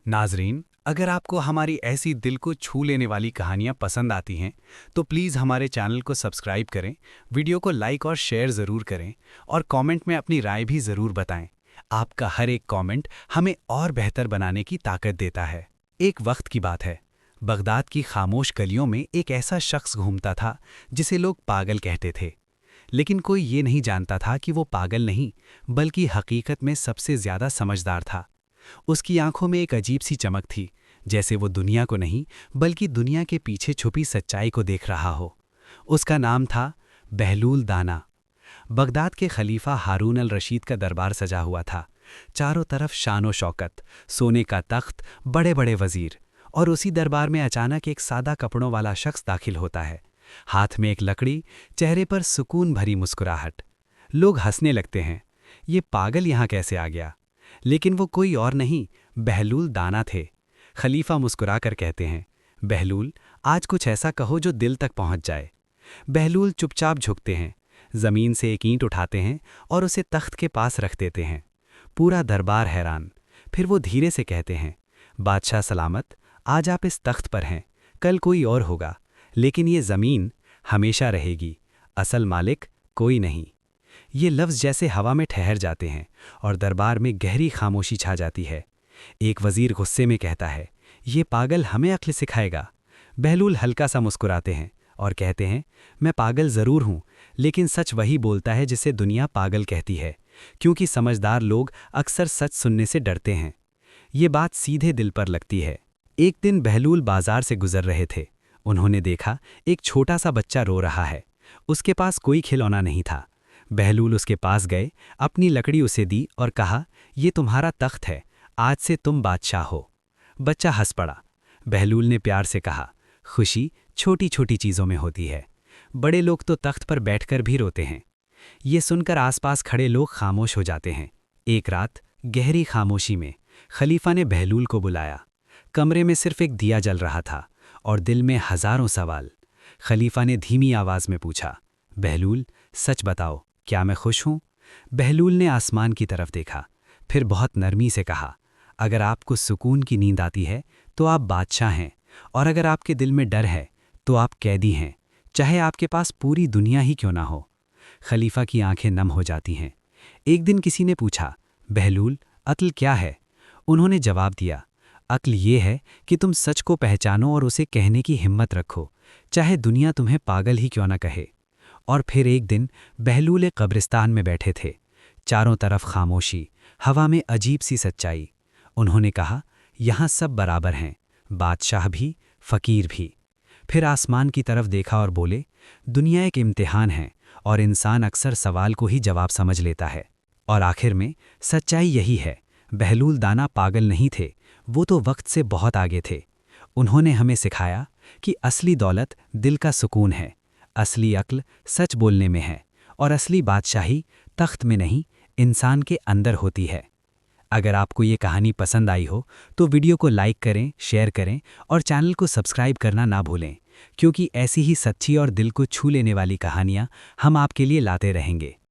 नाजरीन, अगर आपको हमारी ऐसी दिल को छू लेने वाली कहानियाँ पसंद आती हैं तो प्लीज़ हमारे चैनल को सब्सक्राइब करें, वीडियो को लाइक और शेयर ज़रूर करें और कमेंट में अपनी राय भी ज़रूर बताएं। आपका हर एक कमेंट हमें और बेहतर बनाने की ताकत देता है। एक वक्त की बात है, बगदाद की खामोश गलियों में एक ऐसा शख्स घूमता था जिसे लोग पागल कहते थे। लेकिन कोई ये नहीं जानता था कि वो पागल नहीं बल्कि हकीकत में सबसे ज़्यादा समझदार था। उसकी आंखों में एक अजीब सी चमक थी, जैसे वो दुनिया को नहीं बल्कि दुनिया के पीछे छुपी सच्चाई को देख रहा हो। उसका नाम था बहलूल दाना। बगदाद के खलीफा हारून अल रशीद का दरबार सजा हुआ था। चारों तरफ शानो शौकत, सोने का तख्त, बड़े बड़े वजीर। और उसी दरबार में अचानक एक सादा कपड़ों वाला शख्स दाखिल होता है, हाथ में एक लकड़ी, चेहरे पर सुकून भरी मुस्कुराहट। लोग हंसने लगते हैं, ये पागल यहाँ कैसे आ गया? लेकिन वो कोई और नहीं, बहलूल दाना थे। खलीफा मुस्कुराकर कहते हैं, बहलूल, आज कुछ ऐसा कहो जो दिल तक पहुंच जाए। बहलूल चुपचाप झुकते हैं, जमीन से एक ईंट उठाते हैं और उसे तख्त के पास रख देते हैं। पूरा दरबार हैरान। फिर वो धीरे से कहते हैं, बादशाह सलामत, आज आप इस तख्त पर हैं, कल कोई और होगा, लेकिन ये ज़मीन हमेशा रहेगी। असल मालिक कोई नहीं। ये लफ्ज़ जैसे हवा में ठहर जाते हैं और दरबार में गहरी खामोशी छा जाती है। एक वज़ीर गुस्से में कहता है, ये पागल हमें अक्ल सिखाएगा। बहलूल हल्का सा मुस्कुराते हैं और कहते हैं, मैं पागल ज़रूर हूँ, लेकिन सच वही बोलता है जिसे दुनिया पागल कहती है, क्योंकि समझदार लोग अक्सर सच सुनने से डरते हैं। ये बात सीधे दिल पर लगती है। एक दिन बहलूल बाजार से गुजर रहे थे। उन्होंने देखा एक छोटा सा बच्चा रो रहा है। उसके पास कोई खिलौना नहीं था। बहलूल उसके पास गए, अपनी लकड़ी उसे दी और कहा, ये तुम्हारा तख्त है, आज से तुम बादशाह हो। बच्चा हंस पड़ा। बहलूल ने प्यार से कहा, खुशी छोटी छोटी चीज़ों में होती है, बड़े लोग तो तख्त पर बैठकर भी रोते हैं। ये सुनकर आसपास खड़े लोग खामोश हो जाते हैं। एक रात गहरी खामोशी में खलीफा ने बहलूल को बुलाया। कमरे में सिर्फ एक दिया जल रहा था और दिल में हजारों सवाल। खलीफा ने धीमी आवाज़ में पूछा, बहलूल, सच बताओ, क्या मैं खुश हूँ? बहलूल ने आसमान की तरफ देखा, फिर बहुत नरमी से कहा, अगर आपको सुकून की नींद आती है तो आप बादशाह हैं, और अगर आपके दिल में डर है तो आप कैदी हैं, चाहे आपके पास पूरी दुनिया ही क्यों ना हो। खलीफा की आंखें नम हो जाती हैं। एक दिन किसी ने पूछा, बहलूल, अक्ल क्या है? उन्होंने जवाब दिया, अक्ल ये है कि तुम सच को पहचानो और उसे कहने की हिम्मत रखो, चाहे दुनिया तुम्हें पागल ही क्यों ना कहे। और फिर एक दिन बहलूल एक कब्रिस्तान में बैठे थे। चारों तरफ खामोशी, हवा में अजीब सी सच्चाई। उन्होंने कहा, यहाँ सब बराबर हैं, बादशाह भी, फ़कीर भी। फिर आसमान की तरफ देखा और बोले, दुनिया एक इम्तिहान है और इंसान अक्सर सवाल को ही जवाब समझ लेता है। और आखिर में सच्चाई यही है, बहलूल दाना पागल नहीं थे, वो तो वक्त से बहुत आगे थे। उन्होंने हमें सिखाया कि असली दौलत दिल का सुकून है, असली अक्ल सच बोलने में है, और असली बादशाही तख्त में नहीं, इंसान के अंदर होती है। अगर आपको ये कहानी पसंद आई हो तो वीडियो को लाइक करें, शेयर करें और चैनल को सब्सक्राइब करना ना भूलें, क्योंकि ऐसी ही सच्ची और दिल को छू लेने वाली कहानियाँ हम आपके लिए लाते रहेंगे।